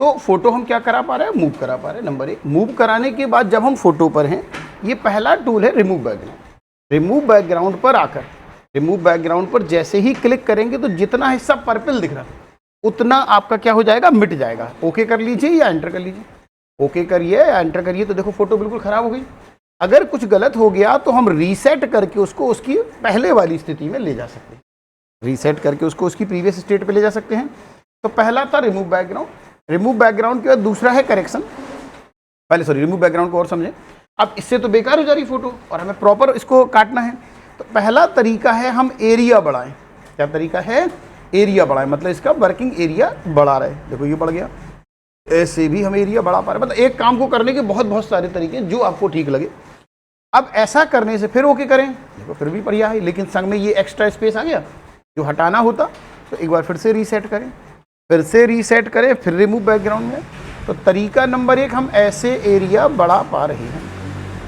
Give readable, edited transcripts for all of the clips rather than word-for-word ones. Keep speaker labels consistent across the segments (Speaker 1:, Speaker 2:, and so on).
Speaker 1: तो फोटो हम क्या करा पा रहे हैं, मूव करा पा रहे हैं। नंबर 1, मूव कराने के बाद जब हम फोटो पर हैं, ये पहला टूल है रिमूव बैकग्राउंड। रिमूव बैकग्राउंड पर आकर, रिमूव बैकग्राउंड पर जैसे ही क्लिक करेंगे तो जितना हिस्सा पर्पल दिख रहा है उतना आपका क्या हो जाएगा, मिट जाएगा। ओके कर लीजिए या एंटर कर लीजिए, ओके करिए या एंटर करिए, तो देखो फोटो बिल्कुल खराब हो गई। अगर कुछ गलत हो गया तो हम रीसेट करके उसको उसकी पहले वाली स्थिति में ले जा सकते हैं, रीसेट करके उसको उसकी प्रीवियस स्टेट पे ले जा सकते हैं। तो पहला था रिमूव बैकग्राउंड। रिमूव बैकग्राउंड के बाद दूसरा है करेक्शन। पहले सॉरी, रिमूव बैकग्राउंड को और समझें। अब इससे तो बेकार हो जा रही फोटो और हमें प्रॉपर इसको काटना है। तो पहला तरीका है हम एरिया बढ़ाएं। क्या तरीका है, एरिया बढ़ाएं, मतलब इसका वर्किंग एरिया बढ़ा रहे। देखो ये बढ़ गया, ऐसे भी हम एरिया बढ़ा पा रहे हैं। मतलब एक काम को करने के बहुत बहुत सारे तरीके हैं, जो आपको ठीक लगे। अब ऐसा करने से फिर ओके करें, देखो फिर भी बढ़िया है, लेकिन संग में ये एक्स्ट्रा स्पेस आ गया जो हटाना होता। तो एक बार फिर से रीसेट करें, फिर से रीसेट करें, फिर रिमूव बैकग्राउंड में। तो तरीका नंबर 1, हम ऐसे एरिया बढ़ा पा रहे हैं।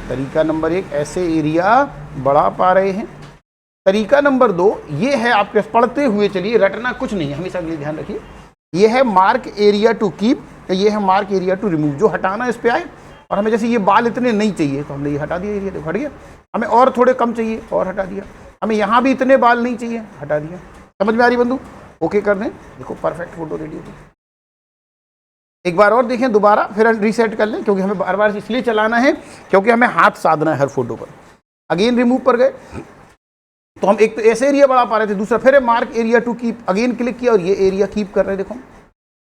Speaker 1: तरीका नंबर 1, ऐसे एरिया बढ़ा पा रहे हैं। तरीका नंबर 2 ये है, आपके पढ़ते हुए चलिए, रटना कुछ नहीं है, हमेशा के लिए ध्यान रखिए। ये है मार्क एरिया टू कीप, ये है मार्क एरिया टू रिमूव। जो हटाना इस पे आए, और हमें जैसे ये बाल इतने नहीं चाहिए तो हमने ये हटा दिया, एरिया देखो हट गया। हमें और थोड़े कम चाहिए और हटा दिया। हमें यहाँ भी इतने बाल नहीं चाहिए, हटा दिया। समझ में आ रही बंधु? ओके कर दें, देखो परफेक्ट फोटो रेडी हो गई। एक बार और देखें दोबारा, फिर रीसेट कर लें, क्योंकि हमें बार बार इसलिए चलाना है क्योंकि हमें हाथ साधना है हर फोटो पर। अगेन रिमूव पर गए तो हम एक तो ऐसे एरिया बढ़ा पा रहे थे, दूसरा फिर mark area to keep, again click किया और ये एरिया कीप कर रहे हैं। देखो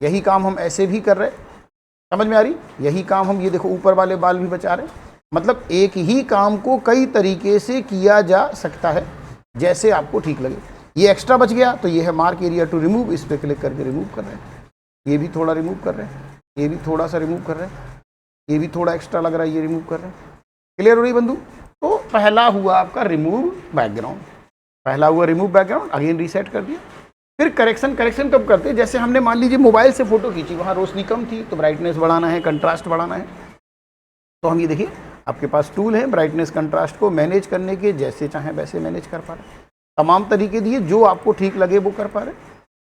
Speaker 1: यही काम हम ऐसे भी कर रहे हैं, समझ में आ रही? यही काम हम ये देखो ऊपर वाले बाल भी बचा रहे हैं। मतलब एक ही काम को कई तरीके से किया जा सकता है, जैसे आपको ठीक लगे। ये एक्स्ट्रा बच गया तो ये है मार्क एरिया टू रिमूव, इस पर क्लिक करके रिमूव कर रहे हैं। ये भी थोड़ा रिमूव कर रहे हैं, ये भी थोड़ा सा रिमूव कर रहे हैं, ये भी थोड़ा एक्स्ट्रा लग रहा है, ये रिमूव कर रहे हैं। क्लियर हो रही बंधु? तो पहला हुआ आपका रिमूव बैकग्राउंड, पहला हुआ रिमूव बैकग्राउंड, अगेन रीसेट कर दिया। फिर करेक्शन। करेक्शन कब करते हैं? जैसे हमने मान लीजिए मोबाइल से फोटो खींची, वहाँ रोशनी कम थी तो ब्राइटनेस बढ़ाना है, कंट्रास्ट बढ़ाना है। तो हम ये देखिए आपके पास टूल है ब्राइटनेस कंट्रास्ट को मैनेज करने के, जैसे चाहें वैसे मैनेज कर पा रहे हैं। तमाम तरीके दिए, जो आपको ठीक लगे वो कर पा रहे हैं।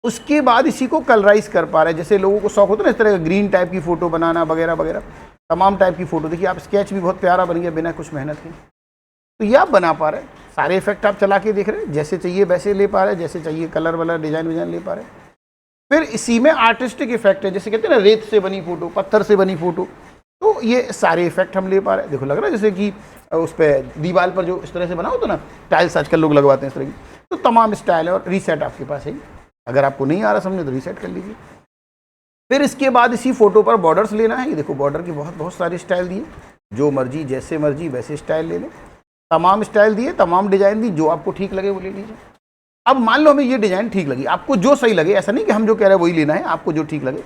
Speaker 1: उसके बाद इसी को कलराइज कर पा रहे हैं। जैसे लोगों को शौक होता है ना इस तरह का ग्रीन टाइप की फोटो बनाना वगैरह वगैरह, तमाम टाइप की फोटो। देखिए आप स्केच भी बहुत प्यारा बन गया बिना कुछ मेहनत के, तो ये आप बना पा रहे हैं। सारे इफेक्ट आप चला के देख रहे हैं, जैसे चाहिए वैसे ले पा रहे हैं, जैसे चाहिए कलर वाला डिजाइन विजाइन ले पा रहे हैं। फिर इसी में आर्टिस्टिक इफेक्ट है, जैसे कहते हैं ना रेत से बनी फोटो, पत्थर से बनी फोटो, तो ये सारे इफेक्ट हम ले पा रहे हैं। देखो लग रहा है जैसे कि उस पर दीवार पर जो इस तरह से बना होता ना, टाइल्स आजकल लोग लगवाते हैं इस तरह की, तो तमाम स्टाइल है। और रीसेट आपके पास है, अगर आपको नहीं आ रहा समझे तो रीसेट कर लीजिए। फिर इसके बाद इसी फोटो पर बॉर्डर्स लेना है। ये देखो बॉर्डर की बहुत बहुत सारे स्टाइल दिए, जो मर्जी जैसे मर्जी वैसे स्टाइल ले लें। तमाम स्टाइल दिए, तमाम डिजाइन दी, जो आपको ठीक लगे वो ले लीजिए। अब मान लो हमें ये डिजाइन ठीक लगी, आपको जो सही लगे, ऐसा नहीं कि हम जो कह रहे हैं वही लेना है, आपको जो ठीक लगे।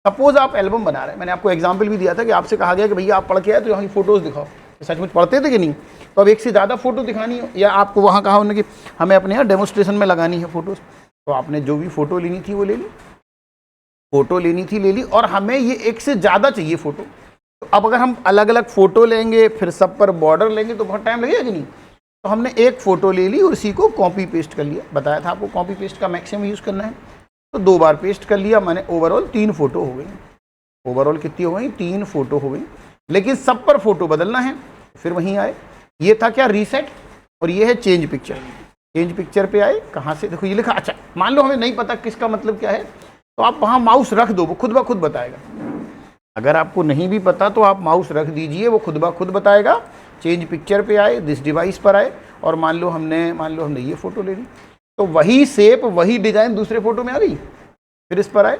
Speaker 1: सपोज आप एल्बम बना रहे हैं, मैंने आपको एग्जांपल भी दिया था कि आपसे कहा गया कि भैया आप पढ़ के आए तो यहाँ की फोटोज दिखाओ, सचमुच पढ़ते थे कि नहीं? तो अब एक से ज़्यादा फोटो दिखानी हो, या आपको वहाँ कहा उन्होंने कि हमें अपने यहाँ डेमोस्ट्रेशन में लगानी है फोटोज, तो आपने जो भी फोटो लेनी थी वो ले ली, फोटो लेनी थी ले ली। और हमें ये एक से ज़्यादा चाहिए फोटो, तो अब अगर हम अलग अलग फोटो लेंगे फिर सब पर बॉर्डर लेंगे तो बहुत टाइम लगेगा कि नहीं? तो हमने एक फ़ोटो ले ली और इसी को कॉपी पेस्ट कर लिया। बताया था आपको कॉपी पेस्ट का मैक्सिमम यूज़ करना है, तो 2 बार पेस्ट कर लिया। मैंने ओवरऑल 3 फोटो हो गई। ओवरऑल कितनी हो गई? 3 फोटो हो गई। लेकिन सब पर फोटो बदलना है, फिर वहीं आए, ये था क्या रीसेट, और ये है चेंज पिक्चर। चेंज पिक्चर पे आए, कहाँ से? देखो ये लिखा। अच्छा मान लो हमें नहीं पता किसका मतलब क्या है, तो आप वहाँ माउस रख दो, वो खुद ब खुद बताएगा। अगर आपको नहीं भी पता तो आप माउस रख दीजिए, वो खुद ब खुद बताएगा। चेंज पिक्चर पे आए, दिस डिवाइस पर आए, और मान लो हमने ये फ़ोटो ले ली, तो वही शेप वही डिज़ाइन दूसरे फोटो में आ गई। फिर इस पर आए,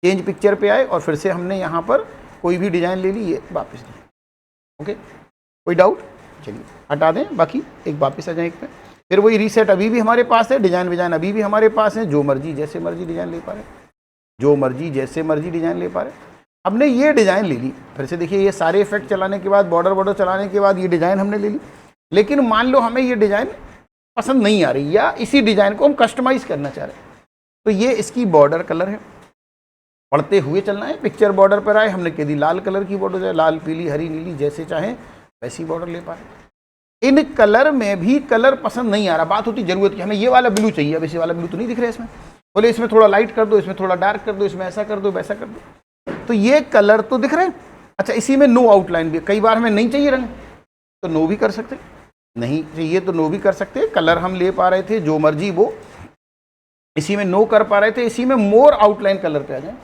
Speaker 1: चेंज पिक्चर पे आए, और फिर से हमने यहाँ पर कोई भी डिज़ाइन ले ली, ये वापस दी। ओके, कोई डाउट? चलिए हटा दें, बाकी एक वापस आ जाए एक पे। फिर वही रीसेट अभी भी हमारे पास है, डिज़ाइन विजाइन अभी भी हमारे पास है, जो मर्जी जैसे मर्जी डिज़ाइन ले पा रहे, जो मर्जी जैसे मर्जी डिज़ाइन ले पा रहे। हमने ये डिज़ाइन ले ली, फिर से देखिए ये सारे इफेक्ट चलाने के बाद, बॉर्डर चलाने के बाद ये डिज़ाइन हमने ले ली। लेकिन मान लो हमें ये डिज़ाइन पसंद नहीं आ रही, या इसी डिज़ाइन को हम कस्टमाइज़ करना चाह रहे हैं, तो ये इसकी बॉर्डर कलर है। पढ़ते हुए चलना है। पिक्चर बॉर्डर पर आए, हमने कह दी लाल कलर की बॉर्डर है, लाल पीली हरी नीली जैसे चाहें वैसी बॉर्डर ले पाए। इन कलर में भी कलर पसंद नहीं आ रहा, बात होती जरूरत की, हमें ये वाला ब्लू चाहिए, अब इसे वाला ब्लू तो नहीं दिख रहा है इसमें, बोले इसमें थोड़ा लाइट कर दो, इसमें थोड़ा डार्क कर दो, इसमें ऐसा कर दो, वैसा कर दो, तो ये कलर तो दिख रहे हैं। अच्छा, इसी में नो आउटलाइन भी, कई बार हमें नहीं चाहिए रंग तो नो भी कर सकते, नहीं चाहिए तो नो भी कर सकते। कलर हम ले पा रहे थे जो मर्जी वो, इसी में नो कर पा रहे थे, इसी में मोर आउटलाइन कलर पे आ जाए,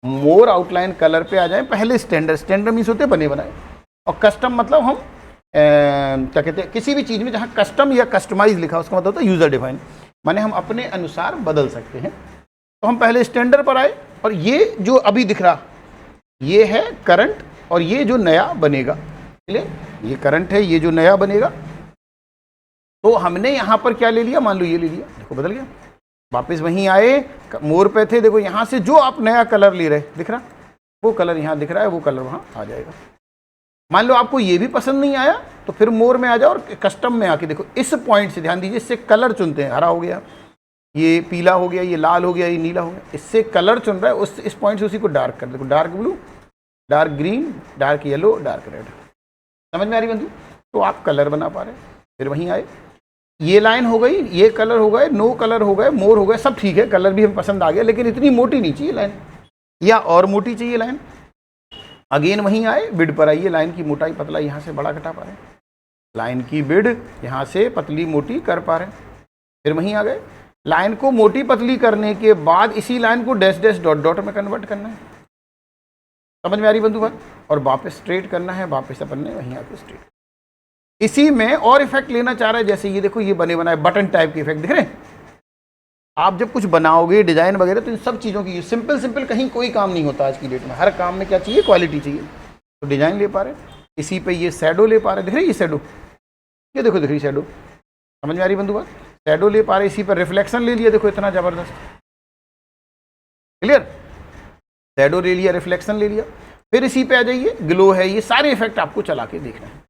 Speaker 1: मोर आउटलाइन कलर पे आ जाए। पहले स्टैंडर्ड, स्टैंडर्ड मीन्स होते बने बनाए, और कस्टम मतलब हम क्या कहते हैं, किसी भी चीज़ में जहाँ कस्टम या कस्टमाइज लिखा उसका मतलब होता है यूज़र डिफाइन, माने हम अपने अनुसार बदल सकते हैं। तो हम पहले स्टैंडर्ड पर आए, और ये जो अभी दिख रहा ये है करंट, और ये जो नया बनेगा, ये करंट है, ये जो नया बनेगा। तो हमने यहाँ पर क्या ले लिया, मान लो ये ले लिया, देखो बदल गया। वापस वहीं आए, मोर पे थे, देखो यहाँ से जो आप नया कलर ले रहे दिख रहा, वो कलर यहाँ दिख रहा है, वो कलर वहाँ आ जाएगा। मान लो आपको ये भी पसंद नहीं आया तो फिर मोर में आ जाओ और कस्टम में आके देखो, इस पॉइंट से ध्यान दीजिए, इससे कलर चुनते हैं, हरा हो गया, ये पीला हो गया, ये लाल हो गया, ये नीला हो गया, इससे कलर चुन रहा है, उस इस पॉइंट से उसी को डार्क कर, देखो dark blue, dark green, dark yellow, dark red. समझ में आ रही बंधु? तो आप कलर बना पा रहे हैं। फिर वहीं आए, ये लाइन हो गई, ये कलर हो गए, नो कलर हो गए, मोर हो गए, सब ठीक है, कलर भी हमें पसंद आ गया, लेकिन इतनी मोटी नहीं चाहिए लाइन, या और मोटी चाहिए लाइन। अगेन वहीं आए, बिड पर आइए, लाइन की मोटाई पतला यहाँ से बड़ा घटा पा रहे हैं, लाइन की बिड यहाँ से पतली मोटी कर पा रहे हैं। फिर वहीं आ गए, लाइन को मोटी पतली करने के बाद इसी लाइन को डैश डैश डॉट डॉट में कन्वर्ट करना है। समझ में आ रही बंधु बात? और वापस स्ट्रेट करना है, वापस अपन ने वहीं आके स्ट्रेट। इसी में और इफेक्ट लेना चाह रहे हैं, जैसे ये देखो, ये बने बनाए बटन टाइप के इफेक्ट दिख रहे हैं। आप जब कुछ बनाओगे डिजाइन वगैरह, तो इन सब चीज़ों की सिंपल सिंपल कहीं कोई काम नहीं होता आज की डेट में। हर काम में क्या चाहिए, क्वालिटी चाहिए। तो डिजाइन ले पा रहे, इसी पे ये शैडो ले पा रहे, दिख रही है ये शैडो, ये देखो दिख रही शैडो। समझ में आ रही बंधु बात? शैडो ले पा रहे, इसी पर रिफ्लेक्शन ले लिया, देखो इतना जबरदस्त, क्लियर। शैडो ले लिया, रिफ्लेक्शन ले लिया, फिर इसी पे आ जाइए, ग्लो है, ये सारे इफेक्ट आपको चला के देखना है।